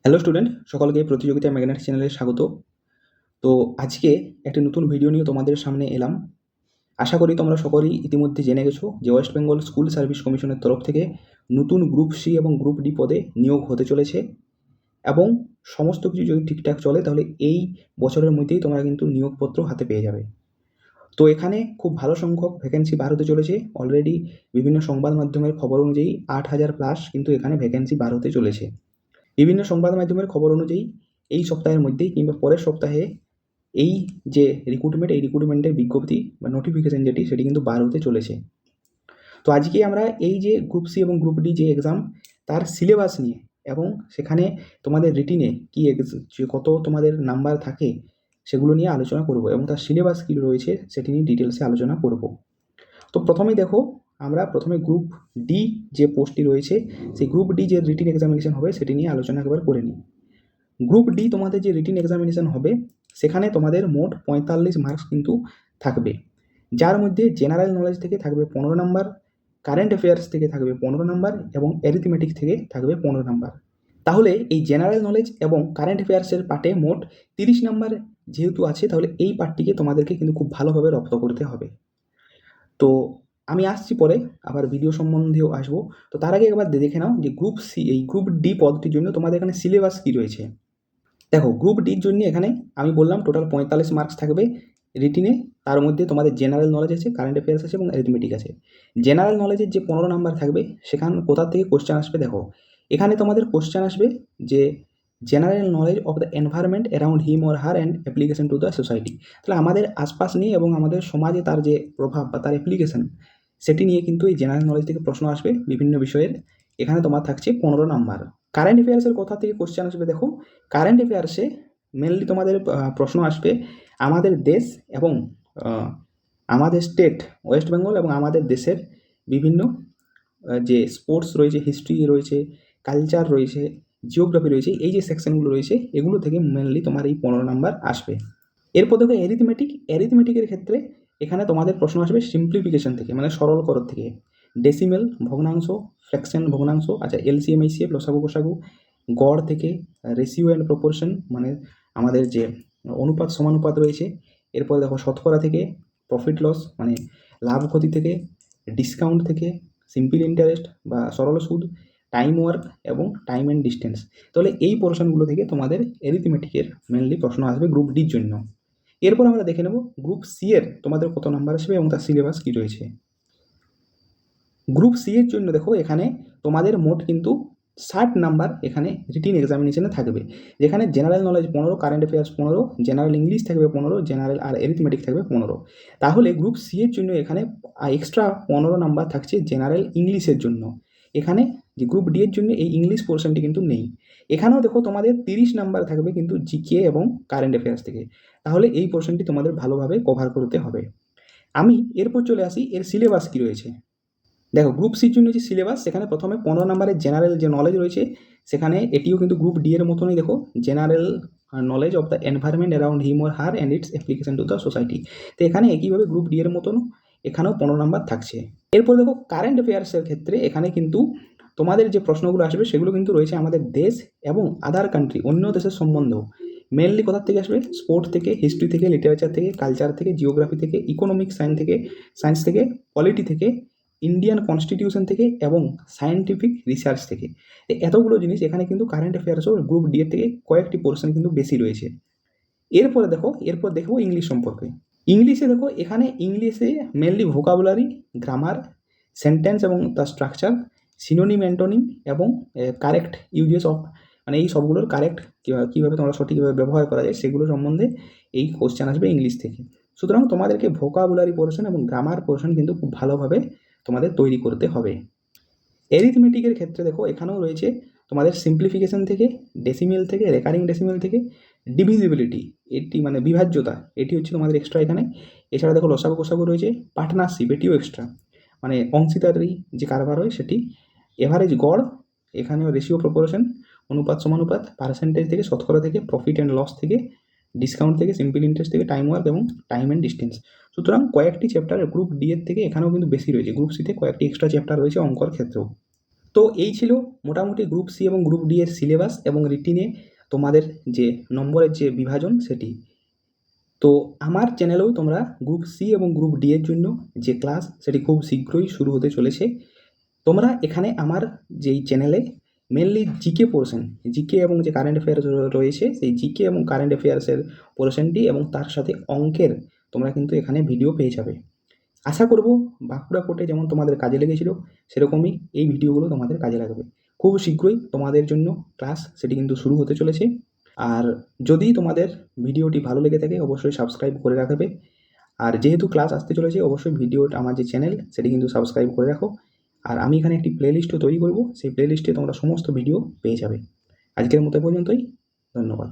Hello student, সকলকে প্রতিযোগিতা magnet চ্যানেলে স্বাগত। তো আজকে একটি নতুন ভিডিও নিয়ে তোমাদের সামনে এলাম। আশা করি তোমরা সকলেই ইতিমধ্যে জেনে গেছো যে ওয়েস্ট বেঙ্গল স্কুল সার্ভিস কমিশনের তরফ থেকে নতুন গ্রুপ সি এবং গ্রুপ ডি পদে নিয়োগ হতে চলেছে এবং সমস্ত কিছু যদি ঠিকঠাক চলে তাহলে এই বছরের মধ্যেই তোমরা কিন্তু নিয়োগপত্র হাতে পেয়ে যাবে। তো এখানে খুব ভালো সংখ্যক ভ্যাকেন্সি বার হতে চলেছে। অলরেডি বিভিন্ন সংবাদ মাধ্যমের খবর অনুযায়ী 8,000 প্লাস কিন্তু এখানে ভ্যাকেন্সি বার হতে চলেছে। বিভিন্ন সংবাদ মাধ্যমের খবর অনুযায়ী এই সপ্তাহের মধ্যেই কিংবা পরের সপ্তাহে এই যে রিক্রুটমেন্টের বিজ্ঞপ্তি বা নোটিফিকেশন সেটি কিন্তু বার হতে চলেছে। তো আজকে আমরা এই যে গ্রুপ সি এবং গ্রুপ ডি যে এক্সাম তার সিলেবাস নিয়ে এবং সেখানে তোমাদের রিটিনে কি কত তোমাদের নাম্বার থাকে সেগুলো নিয়ে আলোচনা করব এবং তার সিলেবাস কী রয়েছে সেটি নিয়ে ডিটেলসে আলোচনা করব। তো প্রথমেই দেখো, আমরা প্রথমে গ্রুপ ডি যে পোস্টটি রয়েছে সেই গ্রুপ ডি যে রিটিন এক্সামিনেশন হবে সেটি নিয়ে আলোচনা একবার করে নিই। গ্রুপ ডি তোমাদের যে রিটিন এক্সামিনেশন হবে সেখানে তোমাদের মোট 45 মার্কস কিন্তু থাকবে, যার মধ্যে জেনারেল নলেজ থেকে থাকবে 15 নাম্বার, কারেন্ট অ্যাফেয়ার্স থেকে থাকবে 15 নাম্বার এবং অ্যারিথমেটিক থেকে থাকবে 15 নাম্বার। তাহলে এই জেনারেল নলেজ এবং কারেন্ট অ্যাফেয়ার্সের পার্টে মোট 30 নাম্বার যেহেতু আছে, তাহলে এই পার্টটিকে তোমাদেরকে কিন্তু খুব ভালোভাবে রপ্ত করতে হবে। তো আমি আসছি পরে, আবার ভিডিও সম্বন্ধেও আসবো। তো তার আগে একবার দেখে নাও যে গ্রুপ সি এই গ্রুপ ডি পদটির জন্য তোমাদের এখানে সিলেবাস কী রয়েছে। দেখো, গ্রুপ ডির জন্য এখানে আমি বললাম টোটাল 45 মার্কস থাকবে রিটিনে। তার মধ্যে তোমাদের জেনারেল নলেজ আছে, কারেন্ট অ্যাফেয়ার্স আছে এবং অ্যারিথমেটিক আছে। জেনারেল নলেজের যে 15 নাম্বার থাকবে সেখানে কোথা থেকে কোশ্চেন আসবে দেখো, এখানে তোমাদের কোশ্চেন আসবে যে general knowledge of the environment around him or her and application to the society. তাহলে আমাদের আশপাশ নিয়ে এবং আমাদের সমাজে তার যে প্রভাব বা তার অ্যাপ্লিকেশন সেটি নিয়ে কিন্তু এই জেনারেল নলেজ থেকে প্রশ্ন আসবে বিভিন্ন বিষয়ের। এখানে তোমার থাকছে 15 নাম্বার। কারেন্ট অ্যাফেয়ার্সের কোথা থেকে কোশ্চেন আসবে দেখো, কারেন্ট অ্যাফেয়ার্সে মেনলি তোমাদের প্রশ্ন আসবে আমাদের দেশ এবং আমাদের স্টেট ওয়েস্ট বেঙ্গল এবং আমাদের দেশের বিভিন্ন যে স্পোর্টস রয়েছে, হিস্ট্রি রয়েছে, কালচার রয়েছে, জিওগ্রাফি রয়েছে, এই যে সেকশনগুলো রয়েছে এগুলো থেকে মেনলি তোমার এই 15 নাম্বার আসবে। এরপর দেখো অ্যারিথমেটিকের ক্ষেত্রে এখানে তোমাদের প্রশ্ন আসবে সিম্পলিফিকেশন থেকে, মানে সরলকরণ থেকে, ডেসিমেল, ভগ্নাংশ, ফ্র্যাকশন, ভগ্নাংশ, আচ্ছা এলসিএম এইচসিএফ, লসাগু গোসাগু, গড় থেকে, রেশিও অ্যান্ড প্রপোর্শন মানে আমাদের যে অনুপাত সমানুপাত রয়েছে, এরপর দেখো শতকরা থেকে, প্রফিট লস মানে লাভ ক্ষতি থেকে, ডিসকাউন্ট থেকে, সিম্পল ইন্টারেস্ট বা সরল সুদ, টাইম ওয়ার্ক এবং টাইম অ্যান্ড ডিস্টেন্স। তাহলে এই পোর্শনগুলো থেকে তোমাদের অ্যারিথমেটিকের মেনলি প্রশ্ন আসবে গ্রুপ ডির জন্য। এরপর আমরা দেখে নেব গ্রুপ সি এর তোমাদের কত নাম্বার আসবে এবং তার সিলেবাস কী রয়েছে। গ্রুপ সি এর জন্য দেখো এখানে তোমাদের মোট কিন্তু 60 নাম্বার এখানে রিটিন এক্সামিনেশনে থাকবে, যেখানে general knowledge 15, current affairs 15, general English থাকবে 15, জেনারেল আর অ্যারিথমেটিক থাকবে 15। তাহলে গ্রুপ সি এর জন্য এখানে এক্সট্রা 15 নাম্বার থাকছে জেনারেল ইংলিশের জন্য। এখানে যে গ্রুপ ডি এর জন্য এই ইংলিশ পোর্শনটি কিন্তু নেই। এখানেও দেখো তোমাদের 30 নাম্বার থাকবে কিন্তু জিকে এবং কারেন্ট অ্যাফেয়ার্স থেকে। তাহলে এই পোর্শনটি তোমাদের ভালোভাবে কভার করতে হবে। আমি এরপর চলে আসি এর সিলেবাস কী রয়েছে। দেখো, গ্রুপ সির জন্য যে সিলেবাস সেখানে প্রথমে 15 নাম্বারের জেনারেল যে নলেজ রয়েছে সেখানে এটিও কিন্তু গ্রুপ ডি এর মতনই। দেখো, general knowledge of the environment around him or her and it's application to the society. তো এখানে একইভাবে গ্রুপ ডি এর মতন এখানেও 15 নাম্বার থাকছে। এরপর দেখো, কারেন্ট অ্যাফেয়ার্সের ক্ষেত্রে এখানে কিন্তু তোমাদের যে প্রশ্নগুলো আসবে সেগুলো কিন্তু রয়েছে আমাদের দেশ এবং আদার কান্ট্রি অন্য দেশের সম্বন্ধ। মেনলি কোথার থেকে আসবে, স্পোর্ট থেকে, হিস্ট্রি থেকে, লিটারেচার থেকে, কালচার থেকে, জিওগ্রাফি থেকে, ইকোনমিক সায়েন্স থেকে, পলিটি থেকে, ইন্ডিয়ান কনস্টিটিউশন থেকে এবং সায়েন্টিফিক রিসার্চ থেকে। এতগুলো জিনিস এখানে কিন্তু কারেন্ট অ্যাফেয়ার্সও গ্রুপ ডি এর থেকে কয়েকটি পোর্শন কিন্তু বেশি রয়েছে। এরপর দেখবো ইংলিশ সম্পর্কে। ইংলিশে দেখো, এখানে ইংলিশে মেনলি ভোকাবুলারি, গ্রামার, সেন্টেন্স এবং তার স্ট্রাকচার, সিনোনিম, অ্যান্টোনিম এবং কারেক্ট ইউজেস অফ মানে এই সবগুলোর কারেক্ট কীভাবে তোমরা সঠিকভাবে ব্যবহার করা যায় সেগুলো সম্বন্ধে এই কোশ্চেন আসবে ইংলিশ থেকে। সুতরাং তোমাদেরকে ভোকাবুলারি পোর্শন এবং গ্রামার পোর্শন কিন্তু খুব ভালোভাবে তোমাদের তৈরি করতে হবে। অ্যারিথমেটিকের ক্ষেত্রে দেখো, এখানেও রয়েছে তোমাদের সিম্পলিফিকেশন থেকে, ডেসিমেল থেকে, রেকারিং ডেসিমেল থেকে, ডিভিজিবিলিটি এটি মানে বিভাজ্যতা এটি হচ্ছে তোমাদের এক্সট্রা এখানে। এছাড়া দেখো লসাগু গোসাগু রয়েছে, পার্টনারশিপ এটিও এক্সট্রা মানে অংশীদারি যে কারবার হয় সেটি, এভারেজ গড়, এখানেও রেশিও প্রপোর্শন, অনুপাত সমানুপাত, পার্সেন্টেজ থেকে, শতকরা থেকে, প্রফিট অ্যান্ড লস থেকে, ডিসকাউন্ট থেকে, সিম্পল ইন্টারেস্ট থেকে, টাইম ওয়ার্ক এবং টাইম অ্যান্ড ডিস্টেন্স। সুতরাং কয়েকটি চ্যাপ্টার গ্রুপ ডি এর থেকে এখানেও কিন্তু বেশি রয়েছে, গ্রুপ সিতে কয়েকটি এক্সট্রা চ্যাপ্টার রয়েছে অঙ্কর ক্ষেত্রেও। তো এই ছিল মোটামুটি গ্রুপ সি এবং গ্রুপ ডি এর সিলেবাস এবং রিটিনে তোমাদের যে নম্বরের যে বিভাজন সেটি। তো আমার চ্যানেলেও তোমরা গ্রুপ সি এবং গ্রুপ ডি এর জন্য যে ক্লাস সেটি খুব শীঘ্রই শুরু হতে চলেছে। তোমরা এখানে আমার যেই চ্যানেলে মেনলি জিকে পোর্শন, জিকে এবং যে কারেন্ট অ্যাফেয়ার্স রয়েছে সেই জিকে এবং কারেন্ট অ্যাফেয়ার্সের পোর্শনটি এবং তার সাথে অঙ্কের তোমরা কিন্তু এখানে ভিডিও পেয়ে যাবে। আশা করব বাঁকুড়া কোর্টে যেমন তোমাদের কাজে লেগেছিল সেরকমই এই ভিডিওগুলো তোমাদের কাজে লাগবে। খুব শীঘ্রই তোমাদের জন্য ক্লাস সেটি কিন্তু শুরু হতে চলেছে। আর যদি তোমাদের ভিডিওটি ভালো লেগে থাকে অবশ্যই সাবস্ক্রাইব করে রাখবে। আর যেহেতু ক্লাস আসতে চলেছে অবশ্যই ভিডিওটা আমার যে চ্যানেল সেটি কিন্তু সাবস্ক্রাইব করে রাখো। আর আমি এখানে একটি প্লেলিস্টও তৈরি করব, সেই প্লেলিস্টে তোমরা সমস্ত ভিডিও পেয়ে যাবে। আজকের মতো পর্যন্তই, ধন্যবাদ।